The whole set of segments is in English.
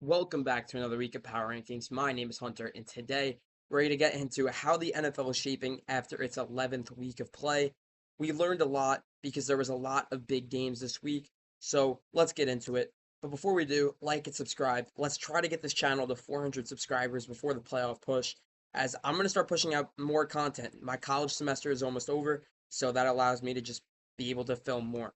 Welcome back to another week of Power Rankings. My name is Hunter, and today we're going to get into how the NFL is shaping after its 11th week of play. We learned a lot because there was a lot of big games this week, so let's get into it. But before we do, like and subscribe. Let's try to get this channel to 400 subscribers before the playoff push, as I'm going to start pushing out more content. My college semester is almost over, so that allows me to just be able to film more.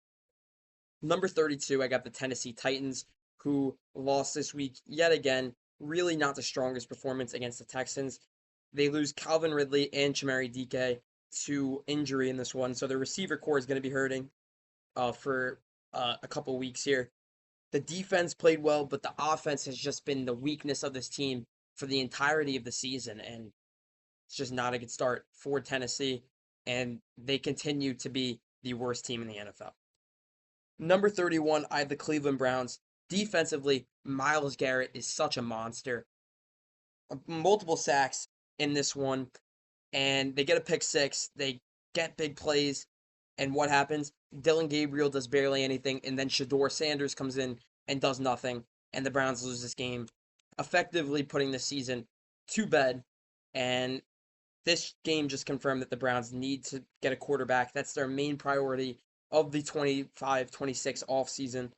Number 32, I got the Tennessee Titans, who lost this week yet again. Really not the strongest performance against the Texans. They lose Calvin Ridley and Chimere Dike to injury in this one, so the receiver core is going to be hurting for a couple weeks here. The defense played well, but the offense has just been the weakness of this team for the entirety of the season, and it's just not a good start for Tennessee, and they continue to be the worst team in the NFL. Number 31, I have the Cleveland Browns. Defensively, Myles Garrett is such a monster. Multiple sacks in this one, and they get a pick six. They get big plays, and what happens? Dylan Gabriel does barely anything, and then Shador Sanders comes in and does nothing, and the Browns lose this game, effectively putting the season to bed. And this game just confirmed that the Browns need to get a quarterback. That's their main priority of the 25-26 offseason.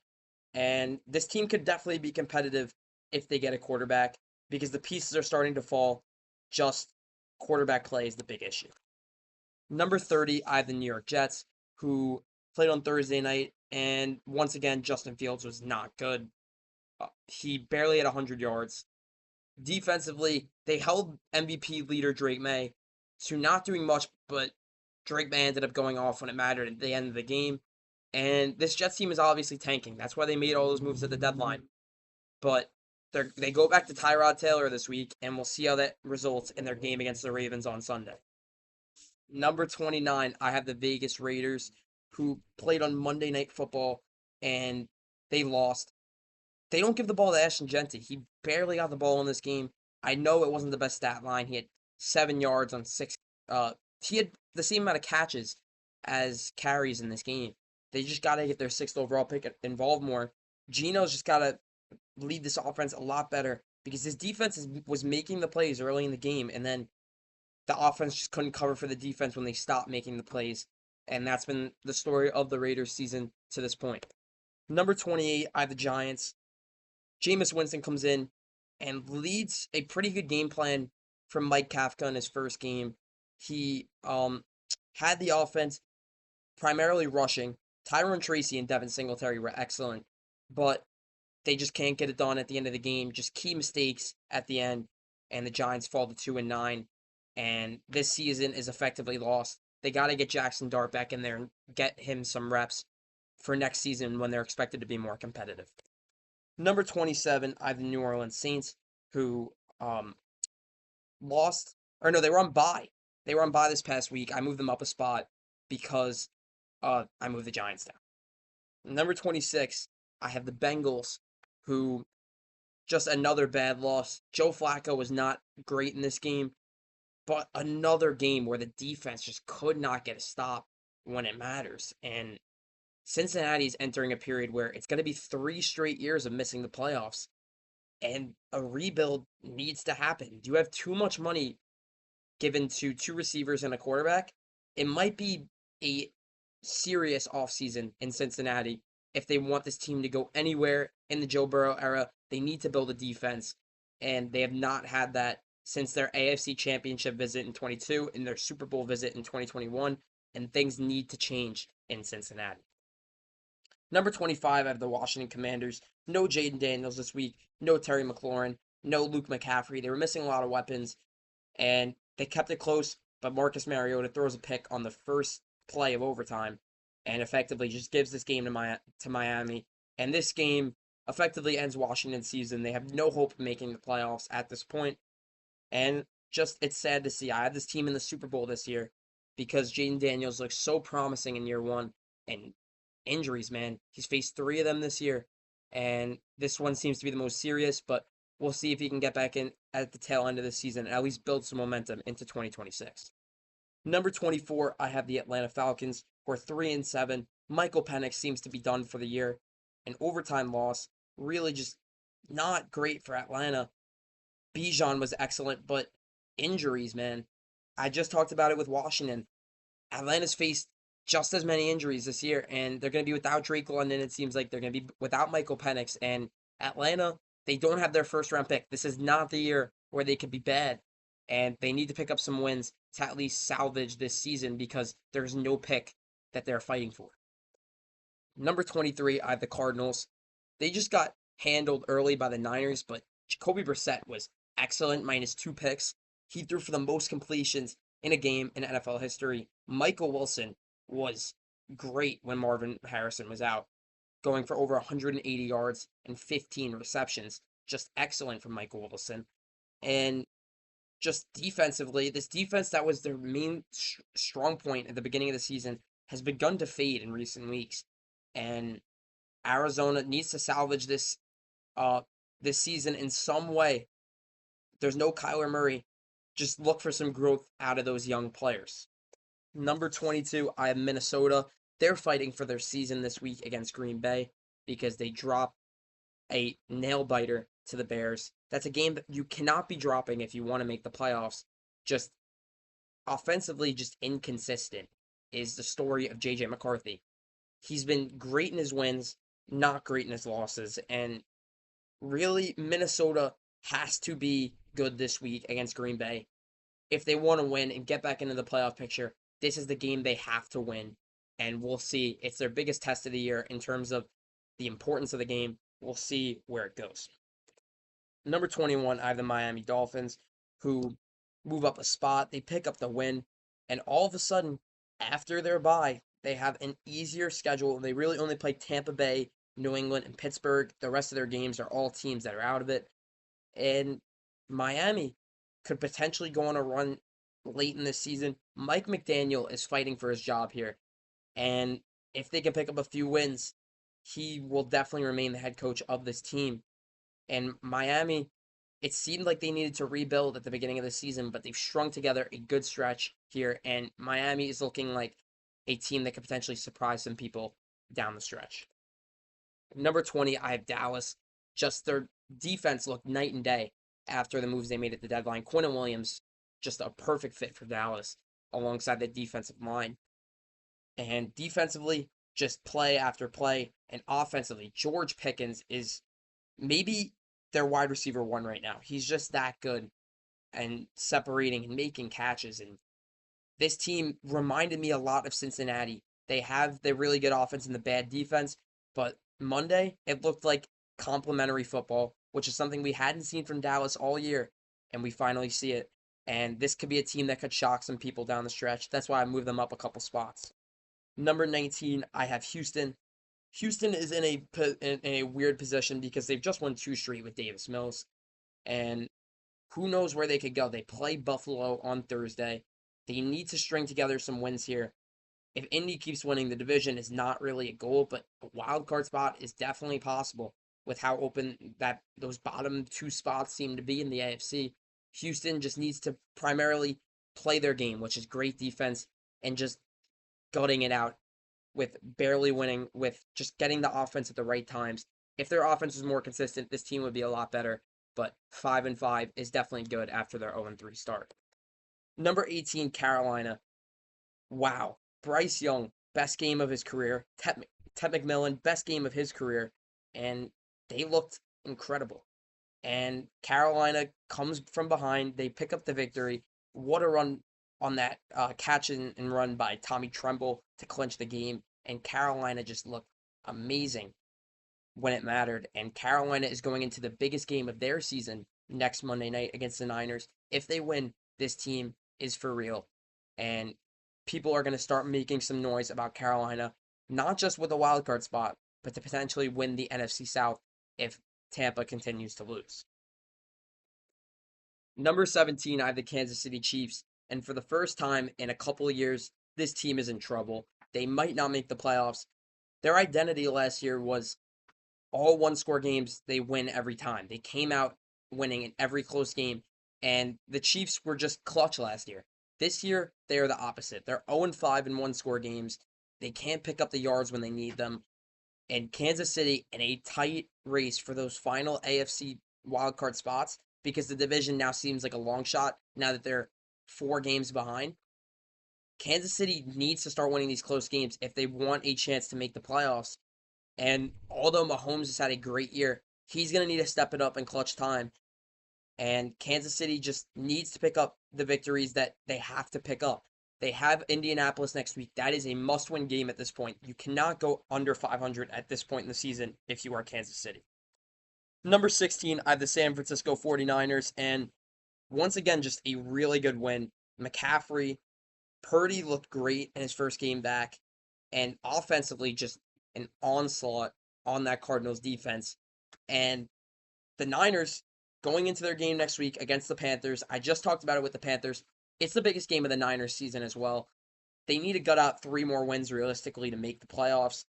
And this team could definitely be competitive if they get a quarterback because the pieces are starting to fall. Just quarterback play is the big issue. Number 30, I have the New York Jets, who played on Thursday night. And once again, Justin Fields was not good. He barely had 100 yards. Defensively, they held MVP leader Drake May to not doing much, but Drake May ended up going off when it mattered at the end of the game. And this Jets team is obviously tanking. That's why they made all those moves at the deadline. But they go back to Tyrod Taylor this week, and we'll see how that results in their game against the Ravens on Sunday. Number 29, I have the Vegas Raiders, who played on Monday Night Football, and they lost. They don't give the ball to Ashton Jeanty. He barely got the ball in this game. I know it wasn't the best stat line. He had 7 yards on six. He had the same amount of catches as carries in this game. They just got to get their sixth overall pick involved more. Geno's just got to lead this offense a lot better because his defense was making the plays early in the game, and then the offense just couldn't cover for the defense when they stopped making the plays. And that's been the story of the Raiders season to this point. Number 28, I have the Giants. Jameis Winston comes in and leads a pretty good game plan from Mike Kafka in his first game. He had the offense primarily rushing. Tyrone Tracy and Devin Singletary were excellent, but they just can't get it done at the end of the game. Just key mistakes at the end, and the Giants fall to 2-9. And this season is effectively lost. They got to get Jackson Dart back in there and get him some reps for next season when they're expected to be more competitive. Number 27, I have the New Orleans Saints, who lost, or no, they were on bye. They were on bye this past week. I moved them up a spot because I moved the Giants down. Number 26, I have the Bengals, who just another bad loss. Joe Flacco was not great in this game, but another game where the defense just could not get a stop when it matters. And Cincinnati's entering a period where it's going to be 3 straight years of missing the playoffs, and a rebuild needs to happen. You have too much money given to two receivers and a quarterback. It might be a serious offseason in Cincinnati if they want this team to go anywhere in the Joe Burrow era. They need to build a defense, and they have not had that since their AFC Championship visit in 22 and their Super Bowl visit in 2021, and things need to change in Cincinnati. Number 25, I have the Washington Commanders. No Jaden Daniels this week. No Terry McLaurin. No Luke McCaffrey. They were missing a lot of weapons, and they kept it close, but Marcus Mariota throws a pick on the first play of overtime and effectively just gives this game to Miami. And this game effectively ends Washington's season. They have no hope of making the playoffs at this point. And just, it's sad to see. I had this team in the Super Bowl this year because Jaden Daniels looks so promising in year one, and injuries, man. He's faced 3 of them this year, and this one seems to be the most serious, but we'll see if he can get back in at the tail end of the season and at least build some momentum into 2026. Number 24, I have the Atlanta Falcons, who are 3-7. Michael Penix seems to be done for the year. An overtime loss, really just not great for Atlanta. Bijan was excellent, but injuries, man. I just talked about it with Washington. Atlanta's faced just as many injuries this year, and they're going to be without Drake London. It seems like they're going to be without Michael Penix. And Atlanta, they don't have their first round pick. This is not the year where they could be bad, and they need to pick up some wins to at least salvage this season because there's no pick that they're fighting for. Number 23, I have the Cardinals. They just got handled early by the Niners, but Jacoby Brissett was excellent, minus 2 picks. He threw for the most completions in a game in NFL history. Michael Wilson was great when Marvin Harrison was out, going for over 180 yards and 15 receptions. Just excellent from Michael Wilson. And just defensively, this defense that was their main strong point at the beginning of the season has begun to fade in recent weeks. And Arizona needs to salvage uh this season in some way. There's no Kyler Murray. Just look for some growth out of those young players. Number 22, I have Minnesota. They're fighting for their season this week against Green Bay because they dropped a nail biter to the Bears. That's a game that you cannot be dropping if you want to make the playoffs. Just offensively, just inconsistent is the story of JJ McCarthy. He's been great in his wins, not great in his losses. And really, Minnesota has to be good this week against Green Bay. If they want to win and get back into the playoff picture, this is the game they have to win. And we'll see. It's their biggest test of the year in terms of the importance of the game. We'll see where it goes. Number 21, I have the Miami Dolphins, who move up a spot. They pick up the win. And all of a sudden, after their bye, they have an easier schedule. They really only play Tampa Bay, New England, and Pittsburgh. The rest of their games are all teams that are out of it. And Miami could potentially go on a run late in this season. Mike McDaniel is fighting for his job here. And if they can pick up a few wins, he will definitely remain the head coach of this team. And Miami, it seemed like they needed to rebuild at the beginning of the season, but they've strung together a good stretch here. And Miami is looking like a team that could potentially surprise some people down the stretch. Number 20, I have Dallas. Just their defense looked night and day after the moves they made at the deadline. Quinnen Williams, just a perfect fit for Dallas alongside the defensive line. And defensively, just play after play. And offensively, George Pickens is maybe their wide receiver one right now. He's just that good and separating and making catches. And this team reminded me a lot of Cincinnati. They have the really good offense and the bad defense, but Monday it looked like complementary football, which is something we hadn't seen from Dallas all year, and we finally see it. And this could be a team that could shock some people down the stretch. That's why I moved them up a couple spots. Number 19, I have Houston. Houston is in a weird position because they've just won two straight with Davis Mills, and who knows where they could go. They play Buffalo on Thursday. They need to string together some wins here. If Indy keeps winning, the division is not really a goal, but a wild card spot is definitely possible with how open that those bottom two spots seem to be in the AFC. Houston just needs to primarily play their game, which is great defense, and just gutting it out with barely winning, with just getting the offense at the right times. If their offense was more consistent, this team would be a lot better. But 5-5 is definitely good after their 0-3 start. Number 18, Carolina. Wow. Bryce Young, best game of his career. Ted McMillan, best game of his career. And they looked incredible. And Carolina comes from behind. They pick up the victory. What a run on that catch and run by Tommy Tremble to clinch the game. And Carolina just looked amazing when it mattered. And Carolina is going into the biggest game of their season next Monday night against the Niners. If they win, this team is for real. And people are going to start making some noise about Carolina, not just with a wild card spot, but to potentially win the NFC South if Tampa continues to lose. Number 17, I have the Kansas City Chiefs. And for the first time in a couple of years, this team is in trouble. They might not make the playoffs. Their identity last year was all one score games, they win every time. They came out winning in every close game, and the Chiefs were just clutch last year. This year, they are the opposite. They're 0-5 in one score games. They can't pick up the yards when they need them. and Kansas City in a tight race for those final AFC wildcard spots because the division now seems like a long shot now that they're 4 games behind. Kansas City needs to start winning these close games if they want a chance to make the playoffs. And although Mahomes has had a great year, he's going to need to step it up in clutch time. And Kansas City just needs to pick up the victories that they have to pick up. They have Indianapolis next week. That is a must-win game at this point. You cannot go under 500 at this point in the season if you are Kansas City. Number 16, I have the San Francisco 49ers, and once again, just a really good win. McCaffrey, Purdy looked great in his first game back, and offensively, just an onslaught on that Cardinals defense. And the Niners going into their game next week against the Panthers. I just talked about it with the Panthers. It's the biggest game of the Niners season as well. They need to gut out 3 more wins realistically to make the playoffs.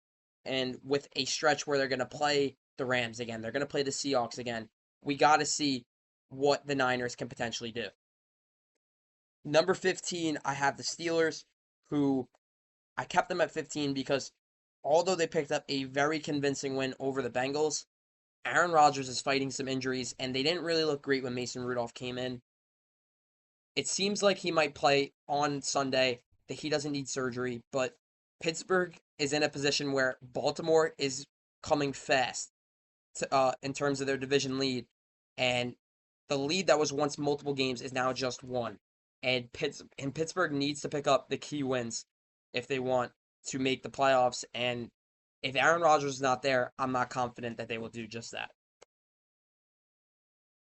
And with a stretch where they're going to play the Rams again, they're going to play the Seahawks again, we got to see what the Niners can potentially do. Number 15, I have the Steelers, who I kept them at 15 because although they picked up a very convincing win over the Bengals, Aaron Rodgers is fighting some injuries, and they didn't really look great when Mason Rudolph came in. It seems like he might play on Sunday, that he doesn't need surgery, but Pittsburgh is in a position where Baltimore is coming fast in terms of their division lead, and the lead that was once multiple games is now just one. And Pittsburgh needs to pick up the key wins if they want to make the playoffs, and if Aaron Rodgers is not there, I'm not confident that they will do just that.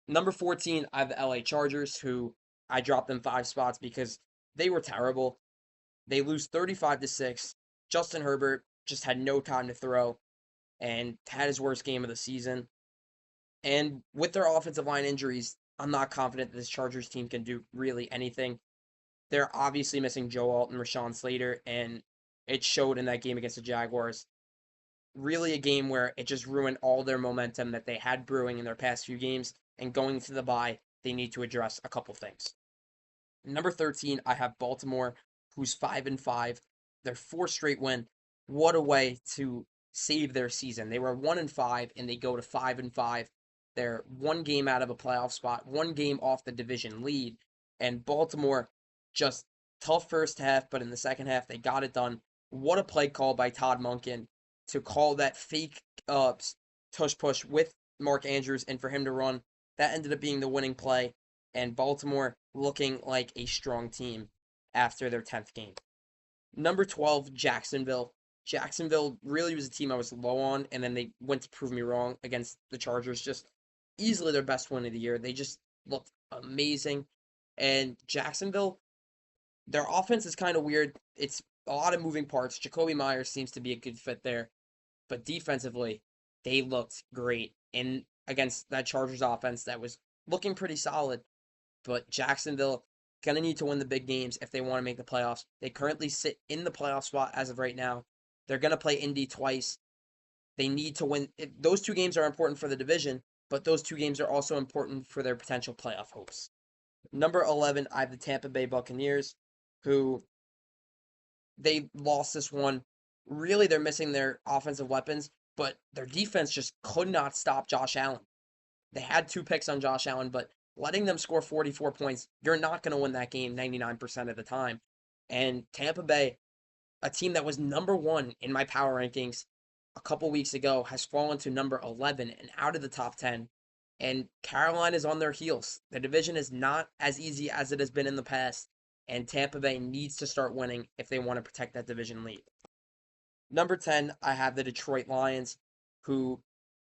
Number 14, I have the LA Chargers, who I dropped them 5 spots because they were terrible. They lose 35-6. Justin Herbert just had no time to throw and had his worst game of the season. And with their offensive line injuries, I'm not confident that this Chargers team can do really anything. They're obviously missing Joe Alt and Rashawn Slater, and it showed in that game against the Jaguars. Really a game where it just ruined all their momentum that they had brewing in their past few games, and going to the bye, they need to address a couple things. Number 13, I have Baltimore, who's 5-5. Their 4th straight win. What a way to save their season. They were 1-5, and they go to 5-5. They're 1 game out of a playoff spot, 1 game off the division lead, and Baltimore just tough first half, but in the second half they got it done. What a play call by Todd Monken to call that fake tush push with Mark Andrews and for him to run. That ended up being the winning play, and Baltimore looking like a strong team after their 10th game. Number 12, Jacksonville. Jacksonville really was a team I was low on, and then they went to prove me wrong against the Chargers. Just easily their best win of the year. They just looked amazing. And Jacksonville, their offense is kind of weird. It's a lot of moving parts. Jacoby Myers seems to be a good fit there. But defensively, they looked great in against that Chargers offense that was looking pretty solid. But Jacksonville gonna need to win the big games if they want to make the playoffs. They currently sit in the playoff spot as of right now. They're gonna play Indy twice. They need to win. Those 2 games are important for the division, but those 2 games are also important for their potential playoff hopes. Number 11, I have the Tampa Bay Buccaneers, who they lost this one. Really, they're missing their offensive weapons, but their defense just could not stop Josh Allen. They had 2 picks on Josh Allen, but letting them score 44 points, you're not going to win that game 99% of the time. And Tampa Bay, a team that was number 1 in my power rankings a couple weeks ago, has fallen to number 11 and out of the top 10. And Carolina is on their heels. The division is not as easy as it has been in the past, and Tampa Bay needs to start winning if they want to protect that division lead. Number 10, I have the Detroit Lions, who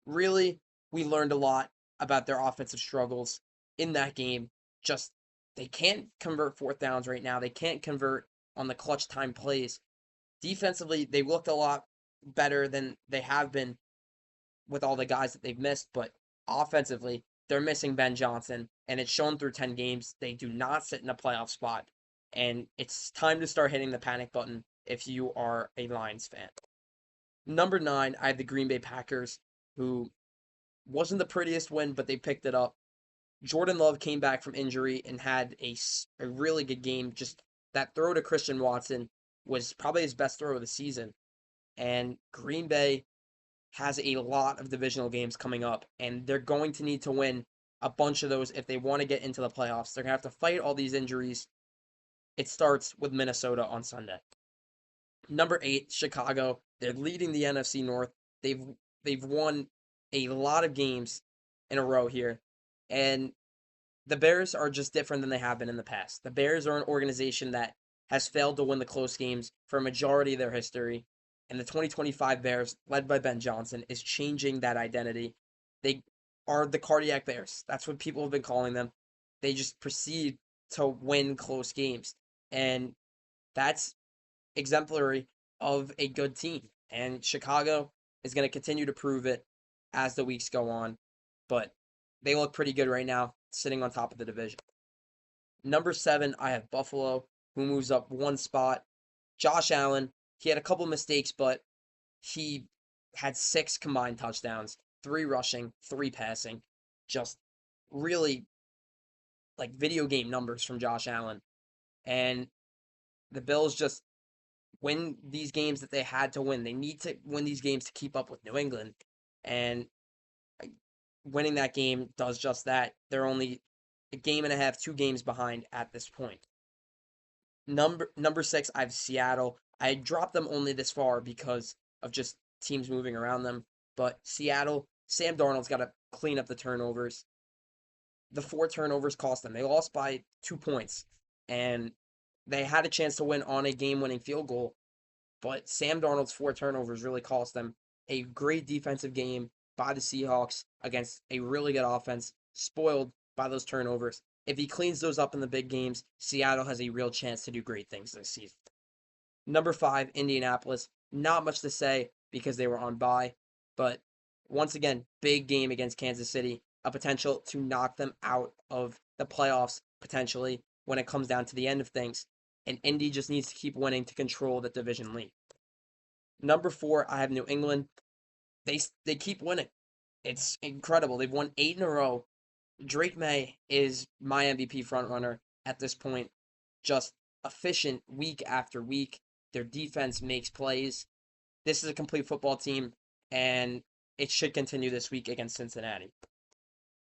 really, we learned a lot about their offensive struggles in that game. Just, they can't convert 4th downs right now. They can't convert on the clutch time plays. Defensively, they looked a lot better than they have been with all the guys that they've missed, but offensively, they're missing Ben Johnson, and it's shown through 10 games. They do not sit in a playoff spot, and it's time to start hitting the panic button if you are a Lions fan. Number 9, I have the Green Bay Packers, who wasn't the prettiest win, but they picked it up. Jordan Love came back from injury and had a really good game. Just that throw to Christian Watson was probably his best throw of the season. And Green Bay has a lot of divisional games coming up, and they're going to need to win a bunch of those if they want to get into the playoffs. They're going to have to fight all these injuries. It starts with Minnesota on Sunday. Number 8, Chicago. They're leading the NFC North. They've they've won a lot of games in a row here, and the Bears are just different than they have been in the past. The Bears are an organization that has failed to win the close games for a majority of their history, and the 2025 Bears, led by Ben Johnson, is changing that identity. They are the cardiac Bears. That's what people have been calling them. They just proceed to win close games, and that's exemplary of a good team. And Chicago is going to continue to prove it as the weeks go on, but they look pretty good right now, sitting on top of the division. Number 7, I have Buffalo, who moves up one spot. Josh Allen, he had a couple mistakes, but he had 6 combined touchdowns, 3 rushing, 3 passing. Just really like video game numbers from Josh Allen. And the Bills just win these games that they had to win. They need to win these games to keep up with New England. And winning that game does just that. They're only a game and a half, 2 games behind at this point. Number 6, I have Seattle. I dropped them only this far because of just teams moving around them. But Seattle, Sam Darnold's got to clean up the turnovers. The 4 turnovers cost them. They lost by 2 points, and they had a chance to win on a game-winning field goal, but Sam Darnold's 4 turnovers really cost them. A great defensive game by the Seahawks against a really good offense, spoiled by those turnovers. If he cleans those up in the big games, Seattle has a real chance to do great things this season. Number 5, Indianapolis. Not much to say because they were on bye, but once again, big game against Kansas City. A potential to knock them out of the playoffs potentially when it comes down to the end of things. And Indy just needs to keep winning to control the division lead. Number 4, I have New England. They keep winning. It's incredible. They've won 8 in a row. Drake May is my MVP frontrunner at this point. Just efficient week after week. Their defense makes plays. This is a complete football team, and it should continue this week against Cincinnati.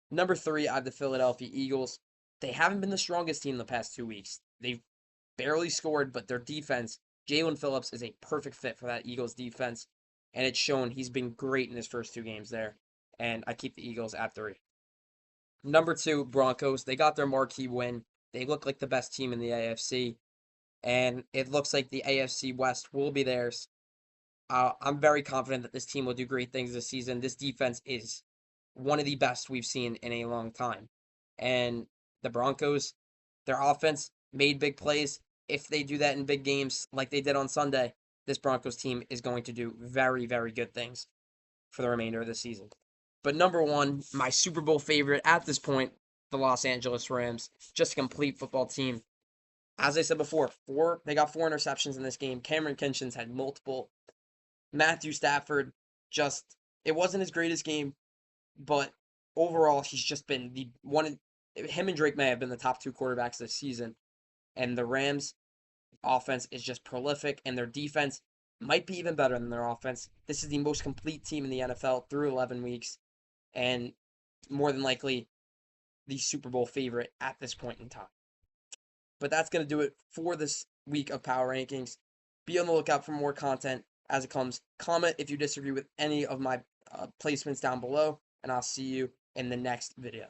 Number 3, I have the Philadelphia Eagles. They haven't been the strongest team the past 2 weeks. They've barely scored, but their defense, Jalen Phillips is a perfect fit for that Eagles defense, and it's shown he's been great in his first 2 games there, and I keep the Eagles at 3. Number 2, Broncos. They got their marquee win. They look like the best team in the AFC, and it looks like the AFC West will be theirs. I'm very confident that this team will do great things this season. This defense is one of the best we've seen in a long time. And the Broncos, their offense made big plays. If they do that in big games like they did on Sunday, this Broncos team is going to do very, very good things for the remainder of the season. But number 1, my Super Bowl favorite at this point, the Los Angeles Rams. Just a complete football team. As I said before, they got 4 interceptions in this game. Cameron Kinchens had multiple. Matthew Stafford, it wasn't his greatest game, but overall, he's just been him and Drake May have been the top 2 quarterbacks this season. And the Rams' offense is just prolific, and their defense might be even better than their offense. This is the most complete team in the NFL through 11 weeks, and more than likely the Super Bowl favorite at this point in time. But that's going to do it for this week of Power Rankings. Be on the lookout for more content as it comes. Comment if you disagree with any of my placements down below, and I'll see you in the next video.